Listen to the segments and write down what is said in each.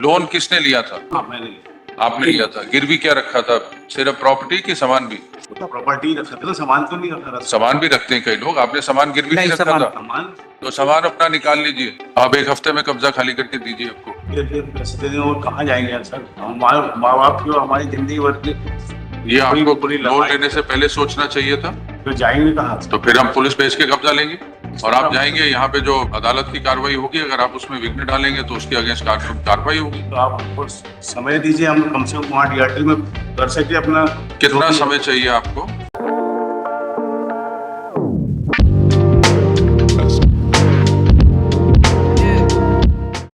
Loan किसने लिया था? हाँ मैंने आपने लिया था। गिरवी क्या रखा था? सिर्फ प्रॉपर्टी की सामान भी? प्रॉपर्टी रख सकते थे, सामान तो नहीं रखा था। सामान भी रखते हैं कई लोग, आपने सामान गिरवी नहीं रखा था? सामान तो सामान अपना निकाल लीजिए, आप एक हफ्ते में कब्जा खाली करके दीजिए आपको। ये पैसे देने और कहाँ जाएंगे यार सर? हमारे माँ बाप की और हमारी जिंदगी भर की ये आपको पूरी लोन लेने से पहले सोचना चाहिए था। तो जाएंगे कहाँ? तो फिर हम पुलिस भेज के कब्जा लेंगे और आप जाएंगे, यहाँ पे जो अदालत की कार्रवाई होगी, अगर आप उसमें विघ्न डालेंगे तो उसके अगेंस्ट कार्रवाई होगी। तो आप हमको समय दीजिए, हम कम से कम वहाँ DRT में कर सके अपना। कितना समय चाहिए आपको?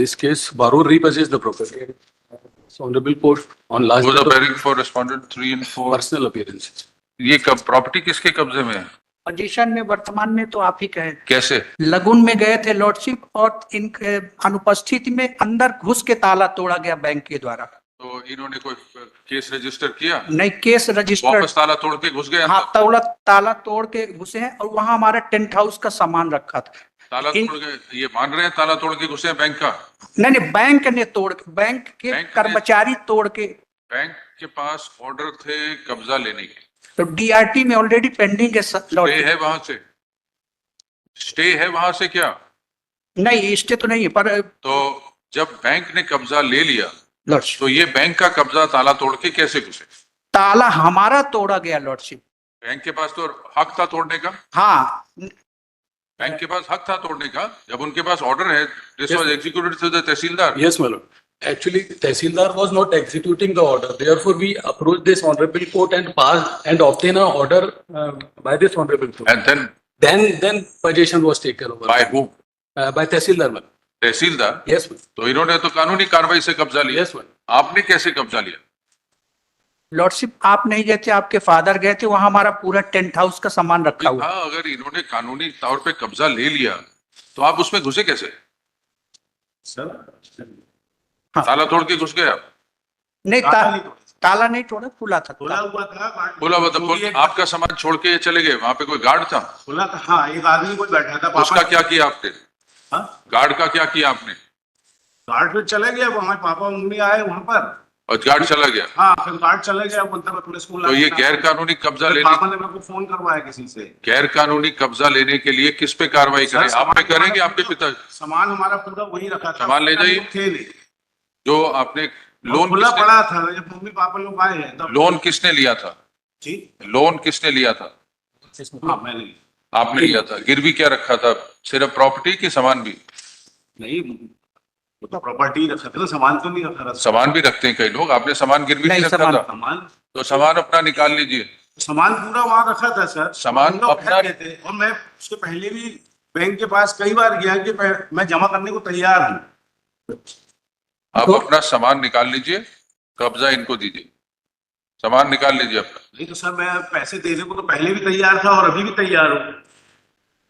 This case, Barur repossessed the property. So Honorable Court on last Was date of appearing for respondent 3 and 4. personal appearances. ये कब प्रॉपर्टी किसके कब्जे में है? पोजीशन में वर्तमान में तो आप ही कहे, कैसे? लगुन में गए थे लॉर्डशिप और इनके अनुपस्थिति में अंदर घुस के ताला तोड़ा गया बैंक के द्वारा। तो इन्होंने कोई केस रजिस्टर किया? नहीं, केस रजिस्टर्ड। वापस ताला तोड़ के घुस गए? हाँ, ताला तोड़ के घुसे हैं और वहां हमारा टेंट हाउस का सामान रखा था। ताला तोड़ के ये मान रहे हैं ताला तोड़ के घुसे हैं बैंक का? नहीं, बैंक ने तोड़ के, बैंक के कर्मचारी तोड़ के। बैंक के पास ऑर्डर थे कब्जा लेने के, तो DRT में ऑलरेडी पेंडिंग है। स्टे है वहां से? स्टे है वहां से क्या? नहीं, स्टे तो नहीं है, पर तो जब बैंक ने कब्जा ले लिया लॉर्डशिप, तो ये बैंक का कब्जा ताला तोड़ के कैसे घुसे? ताला हमारा तोड़ा गया लॉर्डशिप। बैंक के पास तो हक था तोड़ने का। हाँ, बैंक के पास हक था तोड़ने का, जब उनके पास ऑर्डर है। This was executed through the tehsildar. Yes, my lord. Actually, Tehsildar was not executing the order. Therefore, we approached this honorable court and passed and obtained an order by this honorable court. And then Then possession was taken over by who? by Tehsildar, ma'am. Tehsildar? Yes, ma'am. तो इन्होंने तो कानूनी कार्रवाई से कब्जा लिया। Yes, ma'am. आपने कैसे कब्जा लिया? लॉर्डशिप आप नहीं गए थे, आपके फादर गए थे, वहां हमारा पूरा टेंट हाउस का सामान रखा हुआ। हाँ, अगर इन्होंने कानूनी तौर पे कब्जा ले लिया तो आप उसमें घुसे कैसे? सर ताला तोड़ के घुस गए आप? नहीं, ताला नहीं तोड़ा, खुला था। खुला हुआ था। बोला मतलब आपका सामान छोड़ के ये चले गए, वहां पे कोई गार्ड था? खुला था, हाँ, एक आदमी कोई बैठा था। उसका क्या किया आपने? हाँ? गार्ड का क्या किया आपने? गार्ड फिर चले गए, हमारे पापा मम्मी आए वहाँ पर। और गार्ड चला गया? हाँ, फिर गार्ड चले गया, बोलता मैं पुलिस को तो ये गैर कानूनी कब्जा लेने, पापा ने मेरे को फोन करवाया किसी से। गैर कानूनी कब्जा लेने के लिए किस पे कार्रवाई करें? आप पे करेंगे? आपके पिता? सामान हमारा पूरा वही रखा था। सामान ले जाइए। थे नहीं, जो आपने लोन खुला किसने, पड़ा था जब मम्मी पापा लोग आए हैं तब। लोन किसने लिया था? जी लोन किसने लिया था? हाँ मैंने आपने लिया था। गिरवी क्या रखा था? सिर्फ प्रॉपर्टी की सामान भी? नहीं, वो तो प्रॉपर्टी रख सकते थे, सामान तो नहीं रखा था। सामान भी रखते हैं कई लोग, आपने सामान गिरवी नहीं रखा था? सामान तो सामान अपना निकाल लीजिए। सामान पूरा वहां रखा था सर। सामान हम लोग अपना- ठग गए थे और मैं उसके पहले भी बैंक के पास कई बार गया कि मैं जमा करने को तैयार हूँ। आप अपना सामान निकाल लीजिए, कब्जा इनको दीजिए, सामान निकाल लीजिए अपना। नहीं तो सर, मैं पैसे देने को तो पहले भी तैयार था और अभी भी तैयार हूँ।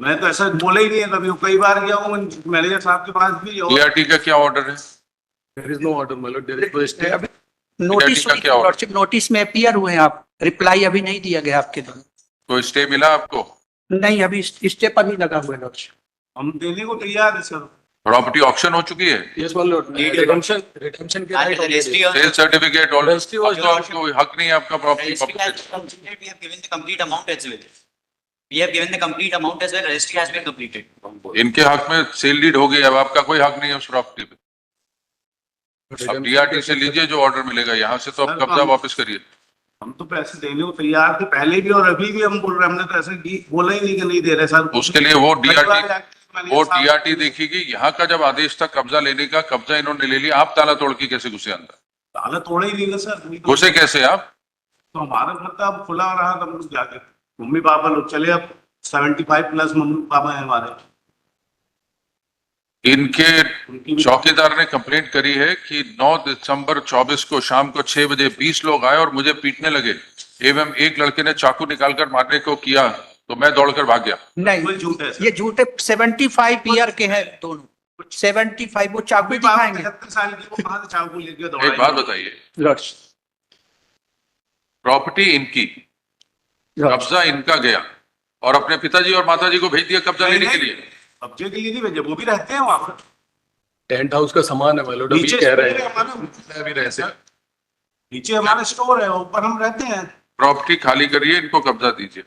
मैं तो ऐसा बोला ही नहीं है कभी, कई बार गया हूँ मैनेजर साहब के पास भी। और DRT का क्या ऑर्डर है? There is no order, my lord. There is no stay. अभी नोटिस का क्या हुआ? लॉर्डशिप नोटिस में अपीयर हुए हैं आप, रिप्लाई अभी नहीं दिया गया आपके द्वारा। कोई स्टे मिला आपको? नहीं, अभी स्टे पर नहीं लगा हुआ है लॉर्डशिप। हम देने को तैयार है सर। प्रॉपर्टी ऑक्शन हो चुकी है? Yes, my lord. Redemption के right already. Sale certificate order? Registry was तो आपको हक नहीं है आपका property? Registry has been completed. We have given the complete amount as well. We have given the complete amount as well. Registry has been completed. इनके हक में sale deed हो गई, अब आपका कोई हक नहीं है उस प्रॉपर्टी पे। अब DRT से लीजिए जो ऑर्डर मिलेगा, यहाँ से तो अब कब्जा वापस करिए। हम तो पैसे देने को तैयार थे पहले भी और अभी भी। हम बोल रहे, हमने तो ऐसे बोला ही नहीं कि नहीं दे रहे सर। उसके लिए वो DRT देखेगी। यहाँ का जब आदेश था कब्जा लेने का, कब्जा इन्होंने ले लिया, आप ताला तोड़ के कैसे घुसे अंदर? ताला तोड़ा ही नहीं ना सर। घुसे कैसे आप? तो हमारा घर था, अब खुला रहा था। हम जाके मम्मी पापा लोग चले, अब 75 प्लस मम्मी पापा है हमारे। इनके चौकीदार ने कंप्लेंट करी है कि 9 दिसंबर 24 को शाम को 6 बजे 20 लोग आए और मुझे पीटने लगे एवं एक लड़के ने चाकू निकालकर मारने को किया तो मैं दौड़कर भाग गया। नहीं, झूठ है सर। ये झूठे 75 ईयर के हैं दोनों। 75 वो चाकू दिखाएंगे। 75 साल की, वो कहाँ से चाकू लेके एक दौड़ाएंगे? बात बताइए, प्रॉपर्टी इनकी, कब्जा इनका गया और अपने पिताजी और माताजी को भेज दिया कब्जा लेने के लिए? कब्जे के लिए नहीं भेजे, वो भी रहते हैं वहां पर। टेंट हाउस का सामान है मालूम, अभी नीचे कह रहे स्टोर है हैं हमारा, अभी रहे थे। नीचे हमारा स्टोर है, ऊपर हम रहते हैं। प्रॉपर्टी खाली करिए, इनको कब्जा दीजिए।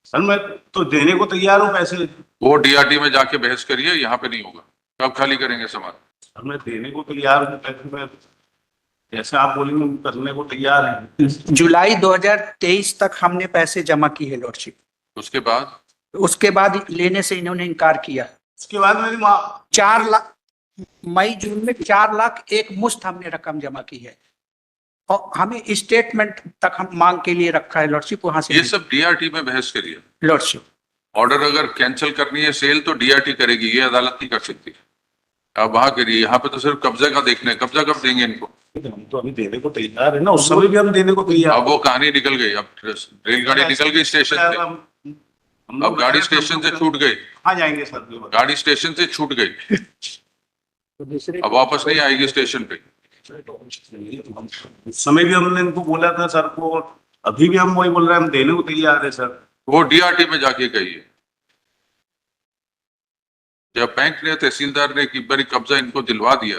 सर मैं तो देने को तैयार हूँ पैसे। वो डीआरटी में जाके बहस करिए, यहाँ पे नहीं होगा। कब खाली करेंगे सामान? सर मैं देने को तैयार हूँ पैसे, मैं जैसे आप बोलेंगे हम करने को तैयार हैं। जुलाई 2023 तक हमने पैसे जमा किए है लॉर्डशिप। उसके बाद उसके बाद लेने से इन्होंने इनकार किया। उसके बाद मेरी माँ 4 लाख, मई जून में 4 लाख एक मुश्त हमने रकम जमा की है और हमें स्टेटमेंट तक हम मांग के लिए रखा है लॉर्डशिप, वहां से ये सब डीआरटी में बहस करिए। लॉर्डशिप। ऑर्डर अगर कैंसिल करनी है सेल तो डीआरटी करेगी, ये अदालत नहीं कर सकती। आप वहां करिए, यहाँ पे तो सिर्फ कब्जे का देखना है। कब्जा कब देंगे इनको? हम तो अभी देने को तैयार है ना, उस समय भी हम देने को तैयार। अब वो कहानी निकल गई, अब रेलगाड़ी निकल गई स्टेशन से, अब गाड़ी स्टेशन से छूट गई, कहाँ जाएंगे सर? गाड़ी स्टेशन से छूट गई, अब वापस नहीं आएगी स्टेशन पे। उस समय भी हमने इनको बोला था सर को, अभी भी हम वही बोल रहे हैं, हम देने को तैयार है सर। वो डीआरटी में जाके कहिए। जब बैंक ने, तहसीलदार ने एक बारी कब्जा इनको दिलवा दिया,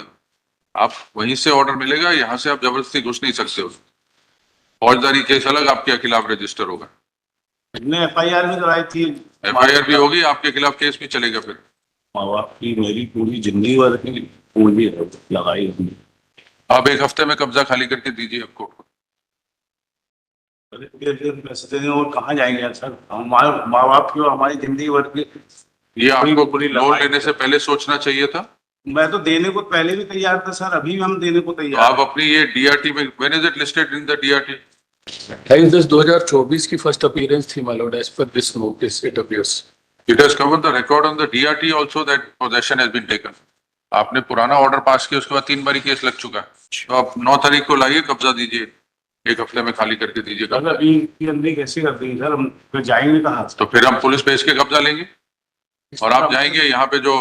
आप वहीं से ऑर्डर मिलेगा, यहाँ से आप जबरदस्ती घुस नहीं सकते हो। फौजदारी केस अलग आपके खिलाफ रजिस्टर होगा, हमने एफआईआर भी कराई थी। एफआईआर भी होगी, आपके खिलाफ केस भी चलेगा। फिर माँ बाप की मेरी पूरी जिंदगी भर की पूंजी लगाई हमने। आप एक हफ्ते में कब्जा खाली करके दीजिए आपको। पैसे देने और कहाँ जाएंगे सर? हमारे माँ बाप की और हमारी जिंदगी भर की। ये आपको पूरी लोन लगाई लेने से पहले सोचना चाहिए था। मैं तो देने को पहले भी तैयार था सर, अभी भी हम देने को तो तैयार आप अपनी ये डीआरटी में, when is it listed in the DRT? 2024 की फर्स्ट अपीयरेंस थी मालूम, as per this notice it appears. It has covered the record on the DRT also that possession has been taken. आपने पुराना ऑर्डर पास किया, उसके बाद 3 बारी case लग चुका है। तो आप 9 तारीख को लाइए, कब्जा दीजिए, एक हफ्ते में खाली करके दीजिए सर। कब्जा। अभी की अंदर कैसे कर देंगे सर? हम फिर जाएंगे कहाँ? तो फिर हम पुलिस भेज के कब्जा लेंगे और आप जाएंगे, यहाँ पे जो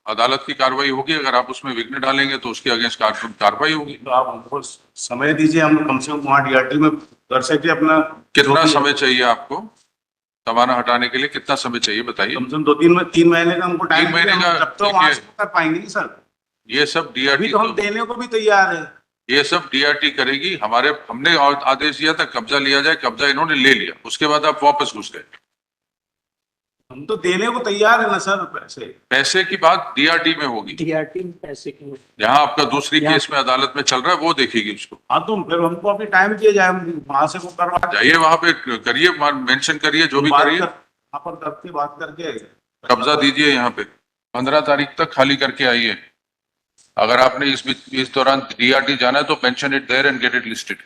अदालत की कार्रवाई होगी, अगर आप उसमें विघ्न डालेंगे तो उसके अगेंस्ट कार्रवाई होगी। तो आप हमको समय दीजिए, हम कम से कम वहाँ डीआरटी में कर सके अपना। कितना समय चाहिए आपको सामान हटाने के लिए? कितना समय चाहिए बताइए। कम से कम 3 महीने का हमको टाइम 3 महीने का, तब तो वहाँ से कर पाएंगे नहीं सर। ये सब अभी डीआरटी तो हम देने को भी तैयार है। ये सब डीआरटी करेगी। हमने आदेश दिया था कब्जा लिया जाए, कब्जा इन्होंने ले लिया, उसके बाद आप वापस घुस गए। हम तो देने को तैयार है ना सर। पैसे की बात डीआरटी में होगी, डीआरटी में पैसे की। जहां आपका दूसरी केस में अदालत में चल रहा है वो देखेगी उसको। हाँ तो फिर हमको अभी टाइम दिया जाए, हम वहां से वो करवा जाइए वहां पे करिए, मेंशन करिए, जो भी करिए, वहाँ पर करके बात करके कब्जा दीजिए। यहाँ पे 15 तारीख तक खाली करके आइए। अगर आपने इस दौरान डीआरटी जाना है तो mention it there and get it listed.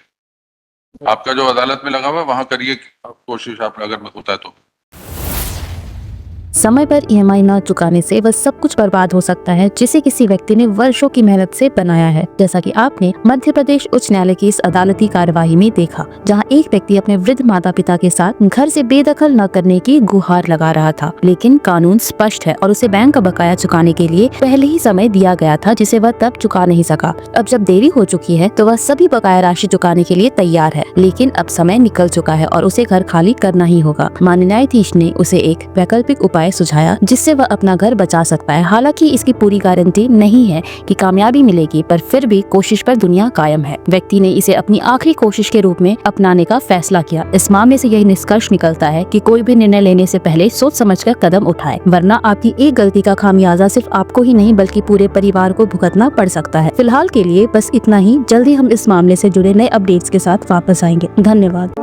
आपका जो अदालत में लगा हुआ है वहां करिए कोशिश, आप अगर होता है तो। समय पर ईएमआई न चुकाने से वह सब कुछ बर्बाद हो सकता है जिसे किसी व्यक्ति ने वर्षों की मेहनत से बनाया है, जैसा कि आपने मध्य प्रदेश उच्च न्यायालय की इस अदालती कार्यवाही में देखा, जहां एक व्यक्ति अपने वृद्ध माता पिता के साथ घर से बेदखल न करने की गुहार लगा रहा था, लेकिन कानून स्पष्ट है और उसे बैंक का बकाया चुकाने के लिए पहले ही समय दिया गया था, जिसे वह तब चुका नहीं सका। अब जब देरी हो चुकी है तो वह सभी बकाया राशि चुकाने के लिए तैयार है, लेकिन अब समय निकल चुका है और उसे घर खाली करना ही होगा। माननीय न्यायाधीश ने उसे एक वैकल्पिक उपाय सुझाया जिससे वह अपना घर बचा सकता है। हालांकि इसकी पूरी गारंटी नहीं है कि कामयाबी मिलेगी, पर फिर भी कोशिश पर दुनिया कायम है। व्यक्ति ने इसे अपनी आखिरी कोशिश के रूप में अपनाने का फैसला किया। इस मामले से यही निष्कर्ष निकलता है कि कोई भी निर्णय लेने से पहले सोच समझकर कदम उठाए, वरना आपकी एक गलती का खामियाजा सिर्फ आपको ही नहीं बल्कि पूरे परिवार को भुगतना पड़ सकता है। फिलहाल के लिए बस इतना ही। जल्दी हम इस मामले से जुड़े नए अपडेट्स के साथ वापस आएंगे। धन्यवाद।